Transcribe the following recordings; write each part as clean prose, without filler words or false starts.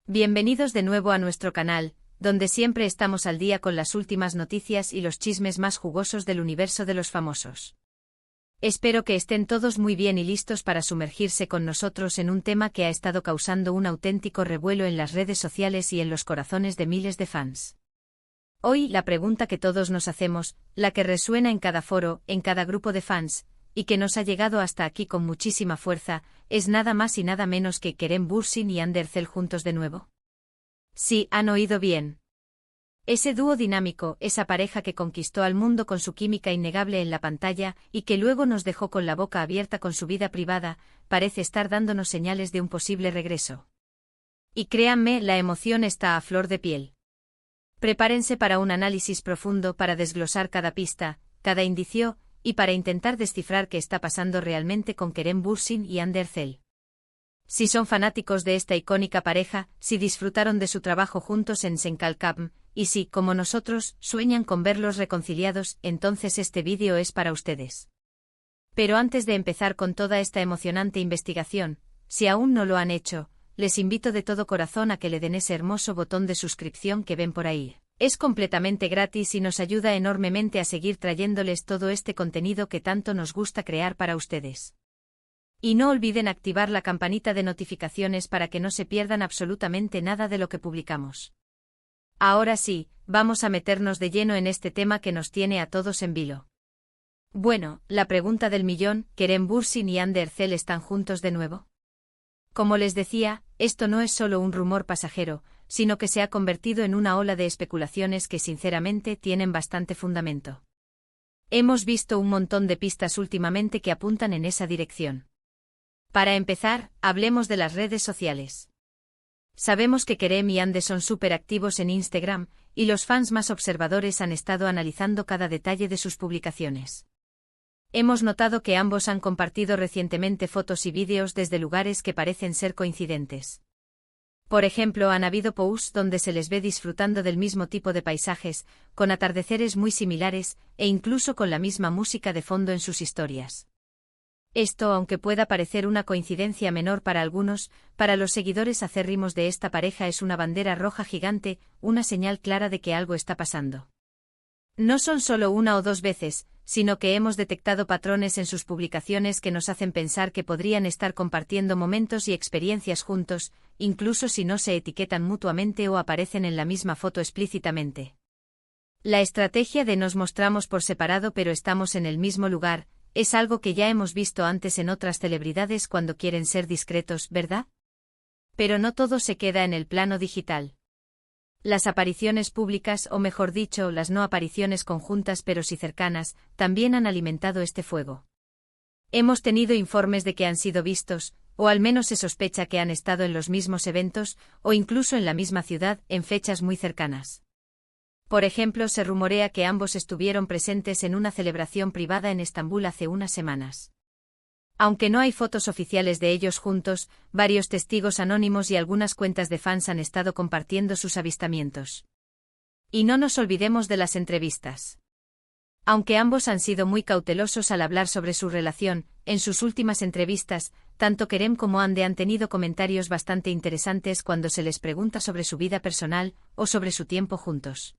Bienvenidos de nuevo a nuestro canal, donde siempre estamos al día con las últimas noticias y los chismes más jugosos del universo de los famosos. Espero que estén todos muy bien y listos para sumergirse con nosotros en un tema que ha estado causando un auténtico revuelo en las redes sociales y en los corazones de miles de fans. Hoy, la pregunta que todos nos hacemos, la que resuena en cada foro, en cada grupo de fans, y que nos ha llegado hasta aquí con muchísima fuerza, es nada más y nada menos que Kerem Bürsin y Hande Erçel juntos de nuevo. Sí, han oído bien. Ese dúo dinámico, esa pareja que conquistó al mundo con su química innegable en la pantalla y que luego nos dejó con la boca abierta con su vida privada, parece estar dándonos señales de un posible regreso. Y créanme, la emoción está a flor de piel. Prepárense para un análisis profundo para desglosar cada pista, cada indicio, y para intentar descifrar qué está pasando realmente con Kerem Bürsin y Hande Erçel. Si son fanáticos de esta icónica pareja, si disfrutaron de su trabajo juntos en Sen Kalkapm, y si, como nosotros, sueñan con verlos reconciliados, entonces este vídeo es para ustedes. Pero antes de empezar con toda esta emocionante investigación, si aún no lo han hecho, les invito de todo corazón a que le den ese hermoso botón de suscripción que ven por ahí. Es completamente gratis y nos ayuda enormemente a seguir trayéndoles todo este contenido que tanto nos gusta crear para ustedes. Y no olviden activar la campanita de notificaciones para que no se pierdan absolutamente nada de lo que publicamos. Ahora sí, vamos a meternos de lleno en este tema que nos tiene a todos en vilo. Bueno, la pregunta del millón, ¿Kerem Bürsin y Hande Erçel están juntos de nuevo? Como les decía, esto no es solo un rumor pasajero, sino que se ha convertido en una ola de especulaciones que sinceramente tienen bastante fundamento. Hemos visto un montón de pistas últimamente que apuntan en esa dirección. Para empezar, hablemos de las redes sociales. Sabemos que Kerem y Hande son súper activos en Instagram, y los fans más observadores han estado analizando cada detalle de sus publicaciones. Hemos notado que ambos han compartido recientemente fotos y vídeos desde lugares que parecen ser coincidentes. Por ejemplo, han habido posts donde se les ve disfrutando del mismo tipo de paisajes, con atardeceres muy similares, e incluso con la misma música de fondo en sus historias. Esto, aunque pueda parecer una coincidencia menor para algunos, para los seguidores acérrimos de esta pareja es una bandera roja gigante, una señal clara de que algo está pasando. No son solo una o dos veces, sino que hemos detectado patrones en sus publicaciones que nos hacen pensar que podrían estar compartiendo momentos y experiencias juntos, incluso si no se etiquetan mutuamente o aparecen en la misma foto explícitamente. La estrategia de nos mostramos por separado pero estamos en el mismo lugar, es algo que ya hemos visto antes en otras celebridades cuando quieren ser discretos, ¿verdad? Pero no todo se queda en el plano digital. Las apariciones públicas, o mejor dicho, las no apariciones conjuntas pero sí cercanas, también han alimentado este fuego. Hemos tenido informes de que han sido vistos, o al menos se sospecha que han estado en los mismos eventos, o incluso en la misma ciudad, en fechas muy cercanas. Por ejemplo, se rumorea que ambos estuvieron presentes en una celebración privada en Estambul hace unas semanas. Aunque no hay fotos oficiales de ellos juntos, varios testigos anónimos y algunas cuentas de fans han estado compartiendo sus avistamientos. Y no nos olvidemos de las entrevistas. Aunque ambos han sido muy cautelosos al hablar sobre su relación, en sus últimas entrevistas, tanto Kerem como Hande han tenido comentarios bastante interesantes cuando se les pregunta sobre su vida personal o sobre su tiempo juntos.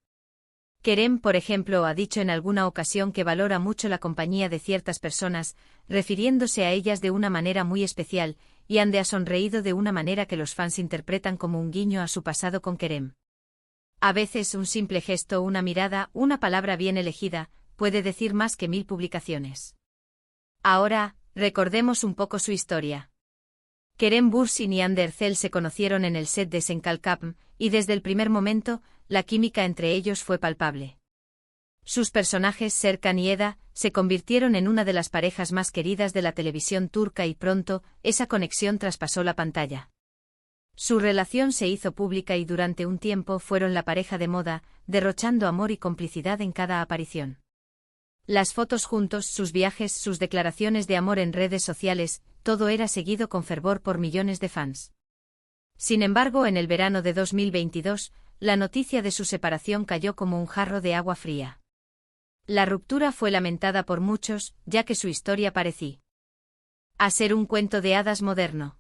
Kerem, por ejemplo, ha dicho en alguna ocasión que valora mucho la compañía de ciertas personas, refiriéndose a ellas de una manera muy especial, y Hande ha sonreído de una manera que los fans interpretan como un guiño a su pasado con Kerem. A veces un simple gesto, una mirada, una palabra bien elegida, puede decir más que 1000 publicaciones. Ahora, recordemos un poco su historia. Kerem Bürsin y Hande Erçel se conocieron en el set de Sen Kalkapm, y desde el primer momento, la química entre ellos fue palpable. Sus personajes, Serkan y Eda, se convirtieron en una de las parejas más queridas de la televisión turca y pronto, esa conexión traspasó la pantalla. Su relación se hizo pública y durante un tiempo fueron la pareja de moda, derrochando amor y complicidad en cada aparición. Las fotos juntos, sus viajes, sus declaraciones de amor en redes sociales, todo era seguido con fervor por millones de fans. Sin embargo, en el verano de 2022, la noticia de su separación cayó como un jarro de agua fría. La ruptura fue lamentada por muchos, ya que su historia parecía ser un cuento de hadas moderno.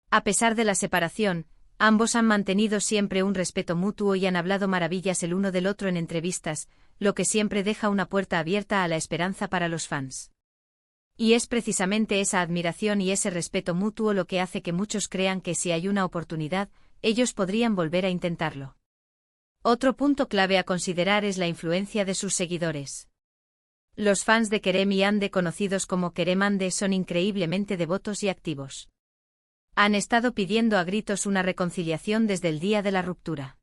A pesar de la separación, Ambos han mantenido siempre un respeto mutuo y han hablado maravillas el uno del otro en entrevistas, lo que siempre deja una puerta abierta a la esperanza para los fans. Y es precisamente esa admiración y ese respeto mutuo lo que hace que muchos crean que si hay una oportunidad, ellos podrían volver a intentarlo. Otro punto clave a considerar es la influencia de sus seguidores. Los fans de Kerem y Hande, conocidos como Kerem Hande, son increíblemente devotos y activos. Han estado pidiendo a gritos una reconciliación desde el día de la ruptura.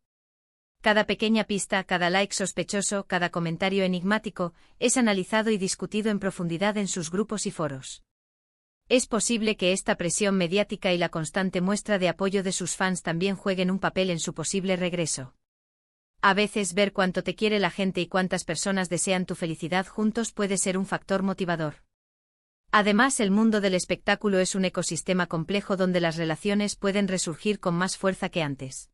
Cada pequeña pista, cada like sospechoso, cada comentario enigmático, es analizado y discutido en profundidad en sus grupos y foros. Es posible que esta presión mediática y la constante muestra de apoyo de sus fans también jueguen un papel en su posible regreso. A veces ver cuánto te quiere la gente y cuántas personas desean tu felicidad juntos puede ser un factor motivador. Además, el mundo del espectáculo es un ecosistema complejo donde las relaciones pueden resurgir con más fuerza que antes.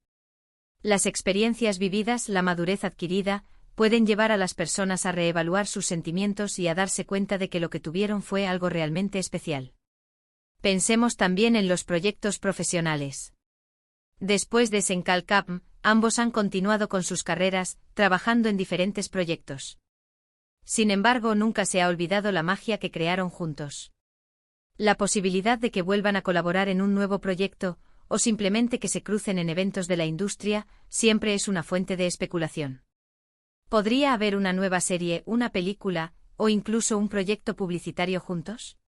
Las experiencias vividas, la madurez adquirida, pueden llevar a las personas a reevaluar sus sentimientos y a darse cuenta de que lo que tuvieron fue algo realmente especial. Pensemos también en los proyectos profesionales. Después de Senkal Cup, ambos han continuado con sus carreras, trabajando en diferentes proyectos. Sin embargo, nunca se ha olvidado la magia que crearon juntos. La posibilidad de que vuelvan a colaborar en un nuevo proyecto, o simplemente que se crucen en eventos de la industria, siempre es una fuente de especulación. ¿Podría haber una nueva serie, una película, o incluso un proyecto publicitario juntos?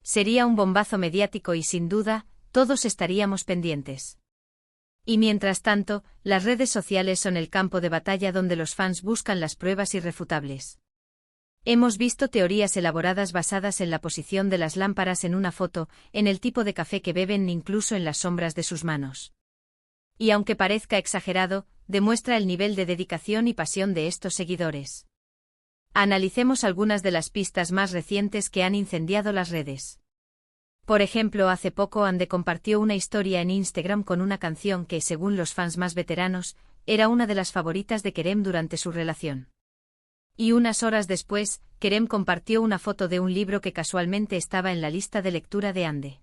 Sería un bombazo mediático y sin duda, todos estaríamos pendientes. Y mientras tanto, las redes sociales son el campo de batalla donde los fans buscan las pruebas irrefutables. Hemos visto teorías elaboradas basadas en la posición de las lámparas en una foto, en el tipo de café que beben, incluso en las sombras de sus manos. Y aunque parezca exagerado, demuestra el nivel de dedicación y pasión de estos seguidores. Analicemos algunas de las pistas más recientes que han incendiado las redes. Por ejemplo, hace poco Hande compartió una historia en Instagram con una canción que, según los fans más veteranos, era una de las favoritas de Kerem durante su relación. Y unas horas después, Kerem compartió una foto de un libro que casualmente estaba en la lista de lectura de Hande.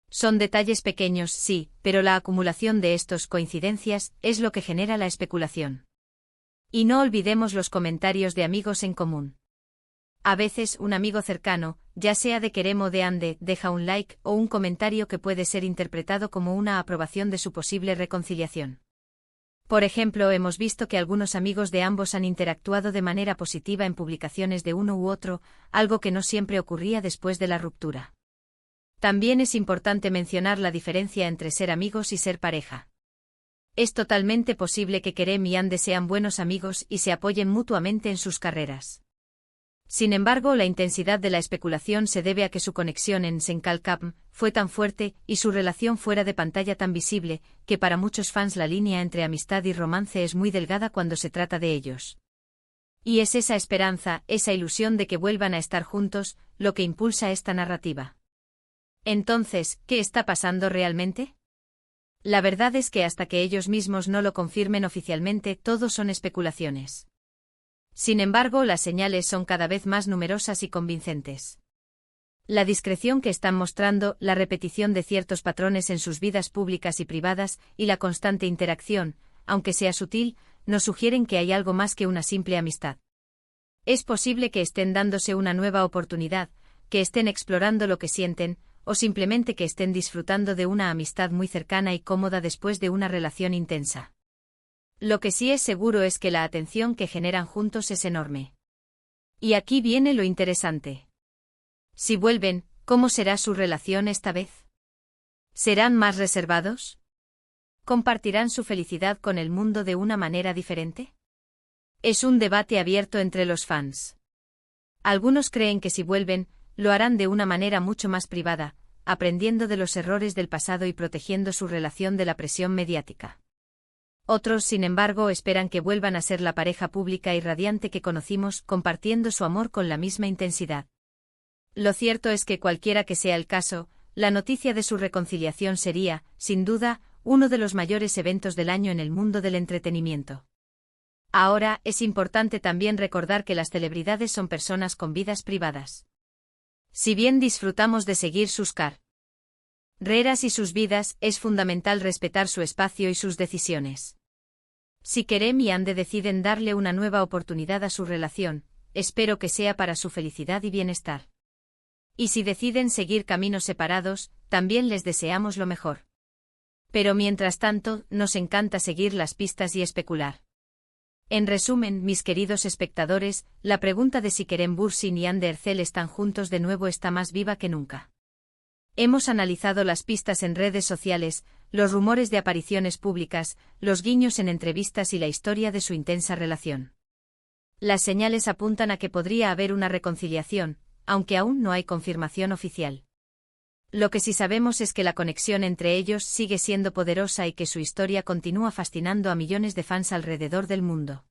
Son detalles pequeños, sí, pero la acumulación de estas coincidencias es lo que genera la especulación. Y no olvidemos los comentarios de amigos en común. A veces un amigo cercano, ya sea de Kerem o de Hande, deja un like o un comentario que puede ser interpretado como una aprobación de su posible reconciliación. Por ejemplo, hemos visto que algunos amigos de ambos han interactuado de manera positiva en publicaciones de uno u otro, algo que no siempre ocurría después de la ruptura. También es importante mencionar la diferencia entre ser amigos y ser pareja. Es totalmente posible que Kerem y Hande sean buenos amigos y se apoyen mutuamente en sus carreras. Sin embargo, la intensidad de la especulación se debe a que su conexión en Senkal Cup fue tan fuerte y su relación fuera de pantalla tan visible, que para muchos fans la línea entre amistad y romance es muy delgada cuando se trata de ellos. Y es esa esperanza, esa ilusión de que vuelvan a estar juntos, lo que impulsa esta narrativa. Entonces, ¿qué está pasando realmente? La verdad es que hasta que ellos mismos no lo confirmen oficialmente, todo son especulaciones. Sin embargo, las señales son cada vez más numerosas y convincentes. La discreción que están mostrando, la repetición de ciertos patrones en sus vidas públicas y privadas, y la constante interacción, aunque sea sutil, nos sugieren que hay algo más que una simple amistad. Es posible que estén dándose una nueva oportunidad, que estén explorando lo que sienten, o simplemente que estén disfrutando de una amistad muy cercana y cómoda después de una relación intensa. Lo que sí es seguro es que la atención que generan juntos es enorme. Y aquí viene lo interesante. Si vuelven, ¿cómo será su relación esta vez? ¿Serán más reservados? ¿Compartirán su felicidad con el mundo de una manera diferente? Es un debate abierto entre los fans. Algunos creen que si vuelven, lo harán de una manera mucho más privada, aprendiendo de los errores del pasado y protegiendo su relación de la presión mediática. Otros, sin embargo, esperan que vuelvan a ser la pareja pública y radiante que conocimos, compartiendo su amor con la misma intensidad. Lo cierto es que cualquiera que sea el caso, la noticia de su reconciliación sería, sin duda, uno de los mayores eventos del año en el mundo del entretenimiento. Ahora, es importante también recordar que las celebridades son personas con vidas privadas. Si bien disfrutamos de seguir sus Reras y sus vidas, es fundamental respetar su espacio y sus decisiones. Si Kerem y Hande deciden darle una nueva oportunidad a su relación, espero que sea para su felicidad y bienestar. Y si deciden seguir caminos separados, también les deseamos lo mejor. Pero mientras tanto, nos encanta seguir las pistas y especular. En resumen, mis queridos espectadores, la pregunta de si Kerem Bürsin y Hande Erçel están juntos de nuevo está más viva que nunca. Hemos analizado las pistas en redes sociales, los rumores de apariciones públicas, los guiños en entrevistas y la historia de su intensa relación. Las señales apuntan a que podría haber una reconciliación, aunque aún no hay confirmación oficial. Lo que sí sabemos es que la conexión entre ellos sigue siendo poderosa y que su historia continúa fascinando a millones de fans alrededor del mundo.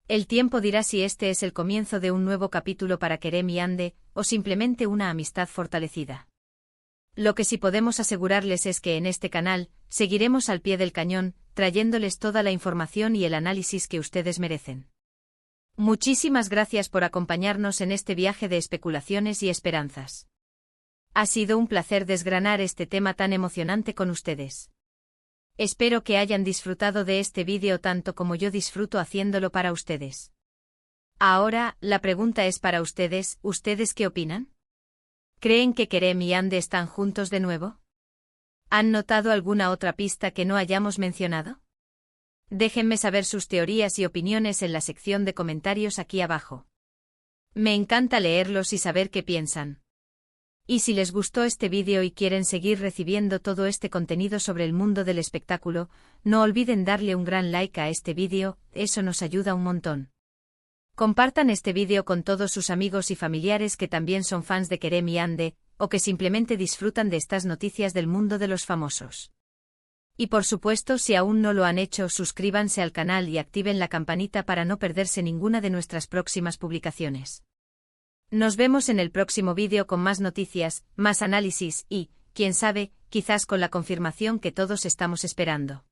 El tiempo dirá si este es el comienzo de un nuevo capítulo para Kerem y Hande, o simplemente una amistad fortalecida. Lo que sí podemos asegurarles es que en este canal, seguiremos al pie del cañón, trayéndoles toda la información y el análisis que ustedes merecen. Muchísimas gracias por acompañarnos en este viaje de especulaciones y esperanzas. Ha sido un placer desgranar este tema tan emocionante con ustedes. Espero que hayan disfrutado de este vídeo tanto como yo disfruto haciéndolo para ustedes. Ahora, la pregunta es para ustedes, ¿ustedes qué opinan? ¿Creen que Kerem y Hande están juntos de nuevo? ¿Han notado alguna otra pista que no hayamos mencionado? Déjenme saber sus teorías y opiniones en la sección de comentarios aquí abajo. Me encanta leerlos y saber qué piensan. Y si les gustó este vídeo y quieren seguir recibiendo todo este contenido sobre el mundo del espectáculo, no olviden darle un gran like a este vídeo, eso nos ayuda un montón. Compartan este vídeo con todos sus amigos y familiares que también son fans de Kerem y Hande, o que simplemente disfrutan de estas noticias del mundo de los famosos. Y por supuesto, si aún no lo han hecho, suscríbanse al canal y activen la campanita para no perderse ninguna de nuestras próximas publicaciones. Nos vemos en el próximo vídeo con más noticias, más análisis y, quién sabe, quizás con la confirmación que todos estamos esperando.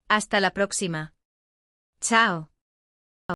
Hasta la próxima. Chao.